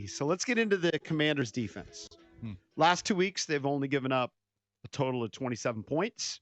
So let's get into the Commanders' defense. Last 2 weeks, they've only given up a total of 27 points.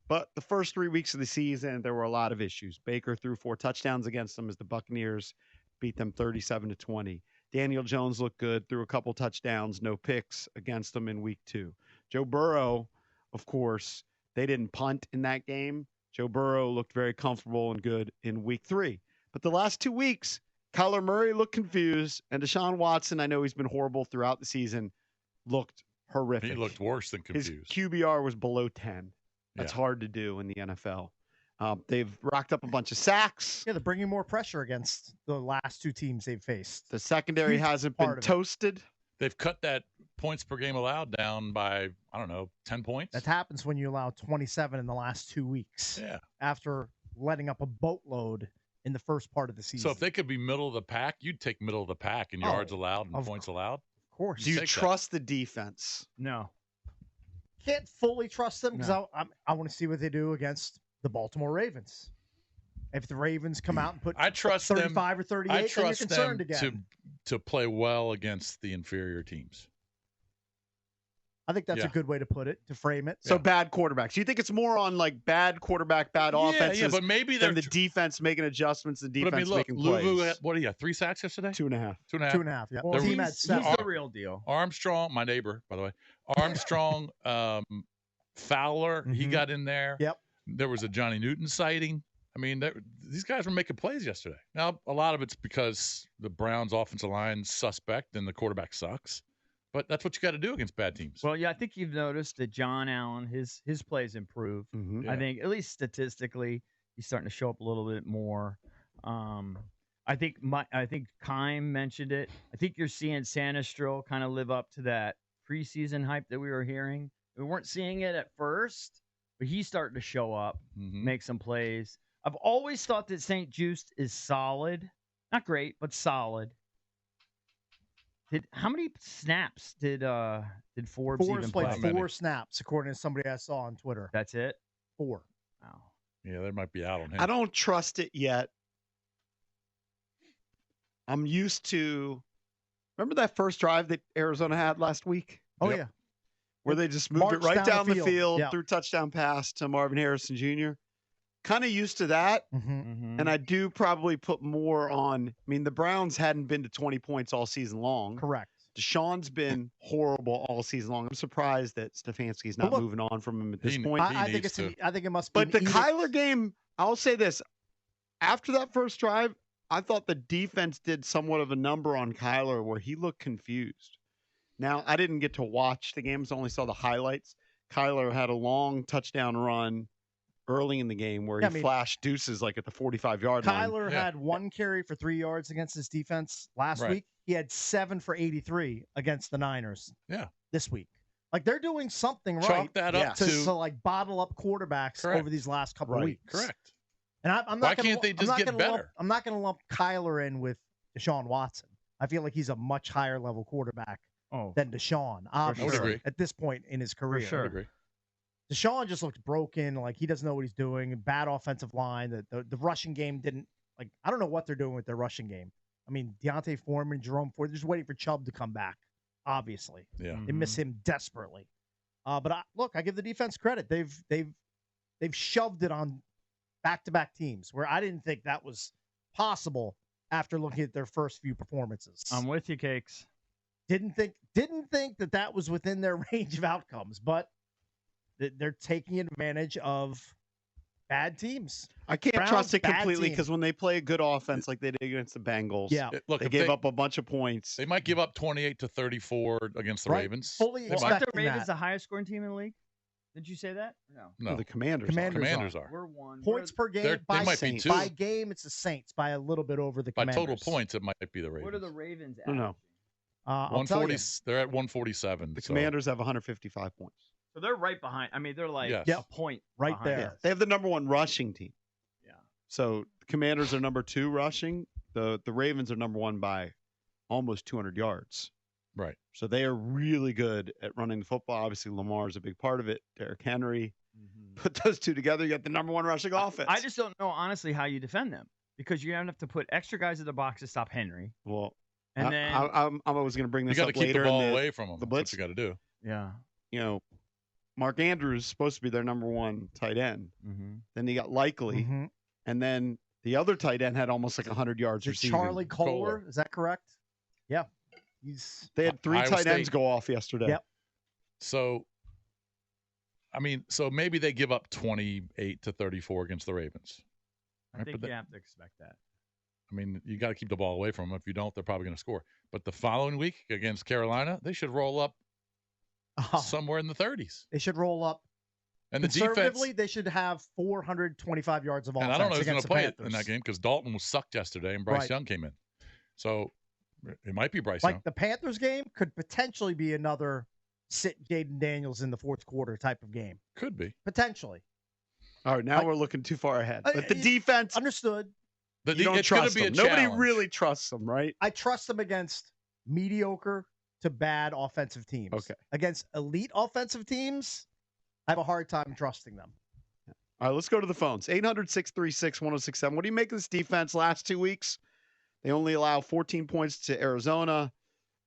But the first 3 weeks of the season, there were a lot of issues. Baker threw 4 touchdowns against them as the Buccaneers beat them 37-20. Daniel Jones looked good, threw a couple touchdowns, no picks against them in week 2. Joe Burrow, of course, they didn't punt in that game. Joe Burrow looked very comfortable and good in week 3. But the last 2 weeks, Kyler Murray looked confused, and Deshaun Watson, I know he's been horrible throughout the season, looked horrific. He looked worse than confused. His QBR was below 10. That's hard to do in the NFL. They've racked up a bunch of sacks. Yeah, they're bringing more pressure against the last 2 teams they've faced. The secondary hasn't been toasted. They've cut that points per game allowed down by, 10 points. That happens when you allow 27 in the last 2 weeks. Yeah. After letting up a boatload in the first part of the season. So if they could be middle of the pack, you'd take middle of the pack in yards allowed and points allowed. Of course. Do you trust the defense? No. Can't fully trust them because I want to see what they do against the Baltimore Ravens. If the Ravens come out and put 35 or 38, then you're concerned again. To play well against the inferior teams. I think that's a good way to put it, to frame it. So bad quarterbacks. You think it's more on like bad quarterback, bad offenses but maybe than the defense making adjustments, the defense making plays. Luvu, what do you have, 3 sacks yesterday? 2.5. 2.5, yeah. Well, team had 7. He's the real deal. Armstrong, my neighbor, by the way. Armstrong, Fowler, he got in there. Yep. There was a Johnny Newton sighting. I mean, these guys were making plays yesterday. Now, a lot of it's because the Browns' offensive line's suspect and the quarterback sucks. But that's what you got to do against bad teams. Well, yeah, I think you've noticed that John Allen, his plays improved. Mm-hmm. I think, at least statistically, he's starting to show up a little bit more. I think Keim mentioned it. I think you're seeing Sanistril kind of live up to that preseason hype that we were hearing. We weren't seeing it at first, but he's starting to show up, make some plays. I've always thought that St. Juste is solid. Not great, but solid. How many snaps did Forbes even play? Played 4 snaps, according to somebody I saw on Twitter. That's it? 4. Wow. Yeah, they might be out on him. I don't trust it yet. I'm used to – remember that first drive that Arizona had last week? Oh, yeah. Where they just moved it right down the field, threw touchdown pass to Marvin Harrison Jr.? Kind of used to that, and I do probably put more on. I mean, the Browns hadn't been to 20 points all season long. Correct. Deshaun's been horrible all season long. I'm surprised that Stefanski's not moving on from him at this point. I think it must be. But the Kyler game, I'll say this: after that first drive, I thought the defense did somewhat of a number on Kyler, where he looked confused. Now, I didn't get to watch the games; I only saw the highlights. Kyler had a long touchdown run early in the game where he flashed deuces like at the 45-yard line. Kyler had 1 carry for 3 yards against his defense last week. He had 7 for 83 against the Niners. Yeah. This week. Like they're doing something right. Chalk that up to like bottle up quarterbacks over these last couple of weeks. Correct. And I'm not Why can't they just get better? I'm not going to lump Kyler in with Deshaun Watson. I feel like he's a much higher level quarterback than Deshaun, obviously, at this point in his career. For sure. I agree. Deshaun just looked broken, like he doesn't know what he's doing. Bad offensive line. The rushing game didn't I don't know what they're doing with their rushing game. I mean, Deontay Foreman, Jerome Ford, they're just waiting for Chubb to come back. Obviously, they miss him desperately. But I give the defense credit. They've shoved it on back-to-back teams where I didn't think that was possible after looking at their first few performances. I'm with you, Cakes. Didn't think that was within their range of outcomes, but they're taking advantage of bad teams. I can't trust it completely because when they play a good offense like they did against the Bengals, they gave up a bunch of points. They might give up 28-34 against the Ravens. Fully Aren't the Ravens the highest scoring team in the league? Did you say that? No. The Commanders are. We're 1. Points per game by might Saints. Be 2. By game, it's the Saints by a little bit over the Commanders. By total points, it might be the Ravens. What are the Ravens at? No. 140. They're at 147. The Commanders have 155 points. So they're right behind. I mean, they're like a point right behind. there. Yeah. They have the number 1 rushing team. Yeah. So the Commanders are number 2 rushing. The Ravens are number 1 by almost 200 yards. Right. So they are really good at running the football. Obviously, Lamar is a big part of it. Derrick Henry. Put those two together, you got the number 1 rushing offense. I just don't know, honestly, how you defend them because you're going to have to put extra guys in the box to stop Henry. Well, And then I'm always going to bring You this got to up keep the later. ball in away from them. the That's blitz. what you got to do. yeah. You know, Mark Andrews is supposed to be their number one tight end. Mm-hmm. Then he got Likely, Mhm. and then the other tight end had almost like 100 yards Is it receiving. Charlie Kohler? Kohler. Is that correct? Yeah. They had three Iowa tight ends State. go off yesterday. Yep. So, I mean, so maybe they give up 28 to 34 against the Ravens. I Right, think but you have to expect that. I mean, you got to keep the ball away from them. If you don't, they're probably going to score. But the following week against Carolina, they should roll up somewhere in the 30s. They should roll up. And the Conservatively, defense. they should have 425 yards of offense And I don't know who's going against to the play Panthers. in that game because Dalton was sucked yesterday and Bryce Right. Young came in. So it might be Bryce Like Young. the Panthers game could potentially be another sit Jaden Daniels in the fourth quarter type of game. Could be. Potentially. All right, now Like- we're looking too far ahead. But the I- defense, Understood. you don't It's going trust to be a them. Nobody challenge. really trusts them, right? I trust them against mediocre to bad offensive teams. Okay. Against elite offensive teams, I have a hard time trusting them. All right, let's go to the phones. 800-636-1067. What do you make of this defense last 2 weeks? They only allow 14 points to Arizona,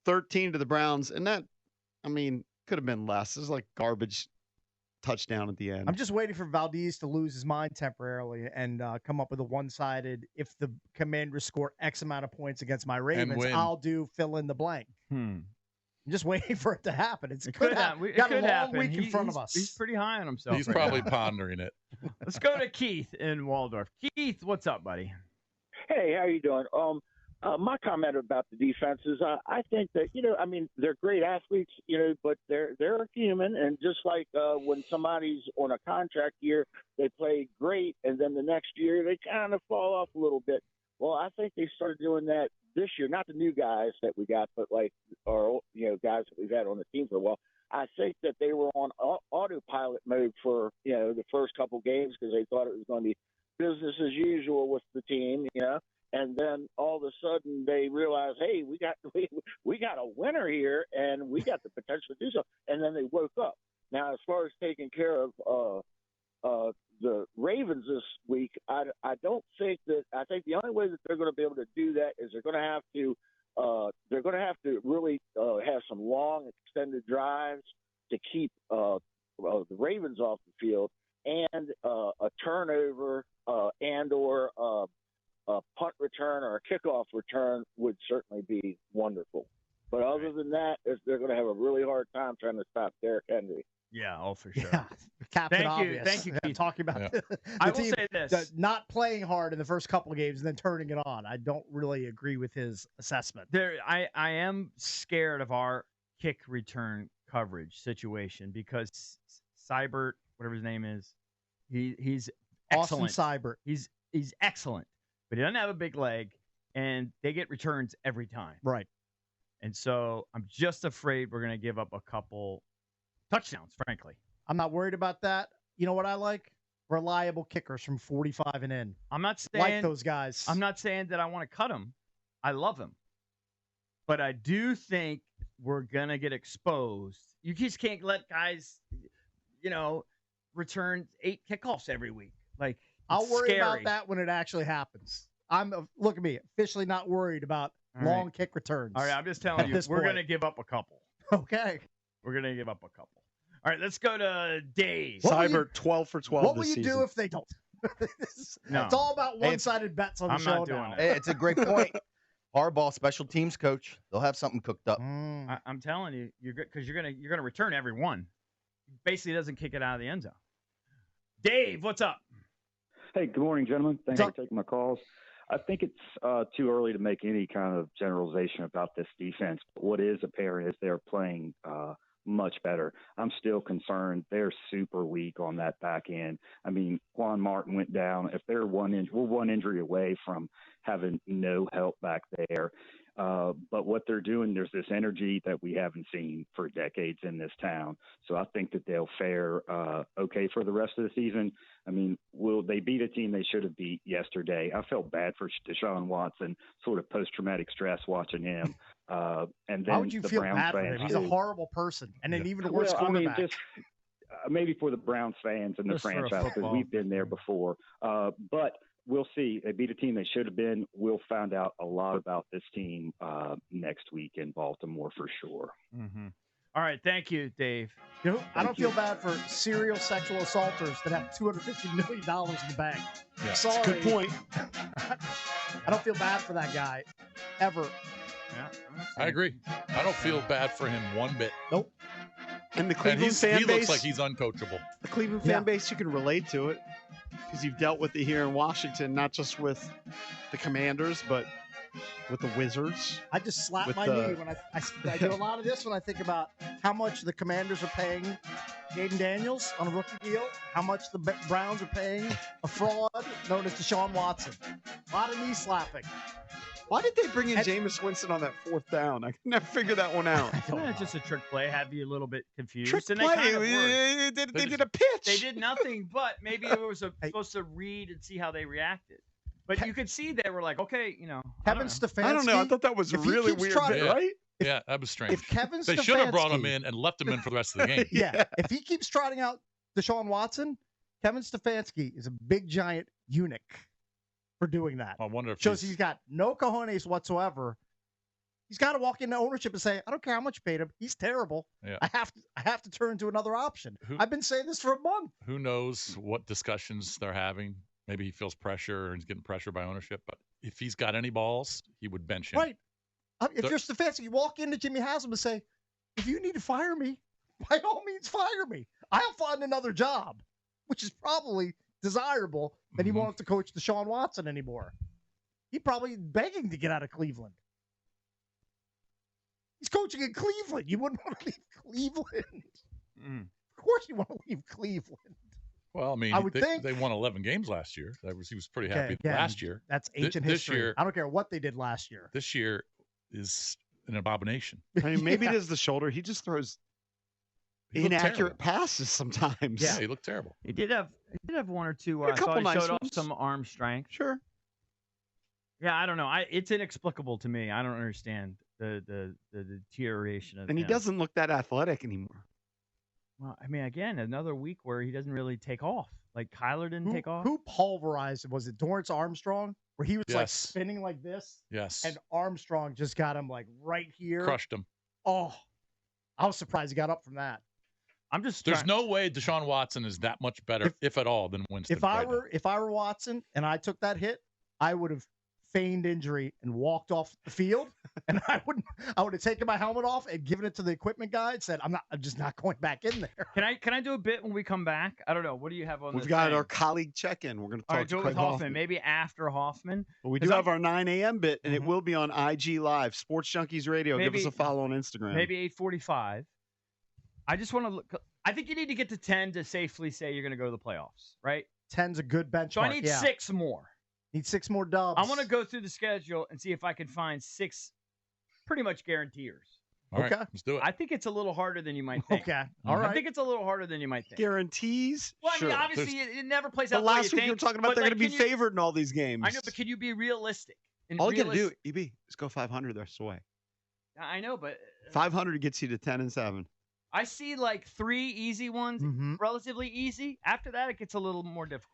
13 to the Browns, and that, I mean, could have been less. This is like garbage touchdown at the end. I'm just waiting for Valdez to lose his mind temporarily and come up with a one-sided, if the Commanders score X amount of points against my Ravens, win. I'll do fill in the blank. I'm just waiting for it to happen. It could happen. It Got could a long happen. week in front of He's- us. He's pretty high on himself. He's right probably now. pondering it. Let's go to Keith in Waldorf. Keith, what's up, buddy? Hey, how you doing? My comment about the defense is I think that, I mean, they're great athletes, but they're human. And just like when somebody's on a contract year, they play great. And then the next year they kind of fall off a little bit. Well, I think they started doing that this year, not the new guys that we got, but guys that we've had on the team for a while. I think that they were on autopilot mode for, the first couple games because they thought it was going to be business as usual with the team, and then all of a sudden they realized, hey, we got a winner here and we got the potential to do so. And then they woke up. Now, as far as taking care of the Ravens this week, I think the only way that they're going to be able to do that is they're going to have to really have some long extended drives to keep the Ravens off the field, and a turnover and/or a punt return or a kickoff return would certainly be wonderful. But other than that, they're going to have a really hard time trying to stop Derrick Henry. Yeah, for sure. Yeah, Captain Thank you. Obvious. Thank you, I'm Keith. talking about the I will team say this. not playing hard in the first couple of games and then turning it on. I don't really agree with his assessment. I am scared of our kick return coverage situation because Seibert, whatever his name is, he's Austin excellent. Seibert. He's excellent, but he doesn't have a big leg, and they get returns every time. Right. And so I'm just afraid we're going to give up a couple touchdowns, frankly. I'm not worried about that. You know what I like? Reliable kickers from 45 and in. I'm not saying Like those guys. I'm not saying that I want to cut him. I love him. But I do think we're going to get exposed. You just can't let guys, return 8 kickoffs every week. Like, I'll it's worry about scary. that when it actually happens. Look at me, officially not worried about All long right. kick returns. All right, I'm just telling At you, this we're point. going to give up a couple. Okay. We're going to give up a couple. All right, let's go to Dave. What will you- Seibert 12 for 12 What will this you season. do if they don't? No. It's all about one-sided bets on the I'm show not doing now. it. Hey, it's a great point. Harbaugh, special teams coach. They'll have something cooked up. I'm telling you, you're good because you're gonna return every one. Basically, doesn't kick it out of the end zone. Dave, what's up? Hey, good morning, gentlemen. Thanks What's for taking my calls. I think it's too early to make any kind of generalization about this defense. But what is apparent is they're playing much better. I'm still concerned they're super weak on that back end. I mean, Juan Martin went down. If they're we're one injury away from having no help back there. But what they're doing, there's this energy that we haven't seen for decades in this town. So I think that they'll fare okay for the rest of the season. I mean, will they beat a team they should have beat yesterday? I felt bad for Deshaun Watson, sort of post-traumatic stress watching him. And then Why would you the feel Browns bad for fans him? He's a too. horrible person and an even worse Well, I mean, quarterback. just maybe for the Browns fans and the Just for a franchise, because football. we've been there before. But we'll see. They beat a team they should have been. We'll find out a lot about this team next week in Baltimore for sure. Mm-hmm. All right. Thank you, Dave. You know, I don't feel bad for serial sexual assaulters that have $250 million in the bank. Yeah. Sorry. Good point. I don't feel bad for that guy ever. Yeah, I agree. I don't feel bad for him one bit. Nope. And the And Cleveland fan he base, looks like he's uncoachable. the Cleveland fan base, you can relate to it because you've dealt with it here in Washington, not just with the Commanders, but with the Wizards. I just slap With my the- knee when I do a lot of this when I think about how much the Commanders are paying Jaden Daniels on a rookie deal, how much the Browns are paying a fraud known as Deshaun Watson. A lot of knee slapping. Why did they bring in And- Jameis Winston on that fourth down? I can never figure that one out. Isn't that just a trick play? Have you a little bit confused? Trick and play. They kind of were. They did a pitch. They did nothing, but maybe it was supposed to read and see how they reacted. But you could see they were like, okay, I Kevin don't know. Stefanski. I don't know. I thought that was if he really keeps weird, trying bit, to- right? Yeah, that was strange. If Kevin They should have brought him Stefanski- in and left him in for the rest of the game. Yeah. If he keeps trotting out Deshaun Watson, Kevin Stefanski is a big giant eunuch for doing that. I wonder if Shows he's got no cojones whatsoever. He's got to walk into ownership and say, I don't care how much you paid him. He's terrible. Yeah. I have to turn to another option. I've been saying this for a month. Who knows what discussions they're having? Maybe he feels pressure and he's getting pressure by ownership. But if he's got any balls, he would bench him. Right. If you're Stefanski, you walk into Jimmy Haslam and say, if you need to fire me, by all means fire me. I'll find another job, which is probably desirable than he wants to coach Deshaun Watson anymore. He's probably begging to get out of Cleveland. He's coaching in Cleveland. You wouldn't want to leave Cleveland. Of course you want to leave Cleveland. Well, I mean, I would think- they won 11 games last year. He was pretty happy Again, last year. That's ancient This history. year- I don't care what they did last year. This year is an abomination. I mean, maybe it is the shoulder. He just throws He looked inaccurate terrible. passes sometimes. Yeah, he looked terrible. He did have one or two. Had a I couple thought he nice showed off ones. some arm strength. Sure. Yeah, I don't know. It's inexplicable to me. I don't understand the deterioration of And he him. doesn't look that athletic anymore. Well, I mean, again, another week where he doesn't really take off. Like Kyler didn't take off. Who pulverized him? Was it Dorrance Armstrong? Where he was like Yes. spinning like this? Yes. And Armstrong just got him like right here. Crushed him. Oh, I was surprised he got up from that. I'm just There's no way Deshaun Watson is that much better, if at all, than Winston. If I right now. were Watson and I took that hit, I would have feigned injury and walked off the field, and I would have taken my helmet off and given it to the equipment guy and said, I'm just not going back in there. Can I do a bit when we come back? I don't know. What do you have on We've this got thing? our colleague check-in. We're going to All talk right, to do it Craig with Hoffman. Hoffman. Maybe after Hoffman. But we do 'Cause have our 9 a.m. bit, and it will be on IG Live, Sports Junkies Radio. Give us Maybe- a follow on Instagram. Maybe 8:45. I just want to look. I think you need to get to 10 to safely say you're going to go to the playoffs, right? 10's a good benchmark. So I need yeah. 6 more. Need 6 more dubs. I want to go through the schedule and see if I can find 6 pretty much guaranteers. All right, Okay. let's do it. I think it's a little harder than you might think. Okay. All I right. think it's a little harder than you might think. Guarantees? Well, I sure. mean, obviously, it never plays But out the way last you week you were think, talking about but, they're like, going to be can you- favored in all these games. I know, but can you be realistic? And all you got to do, realis- EB, is go 500 the rest of the way. I know, but 500 gets you to 10 and 7. I see like 3 easy ones, Mhm. relatively easy. After that, it gets a little more difficult.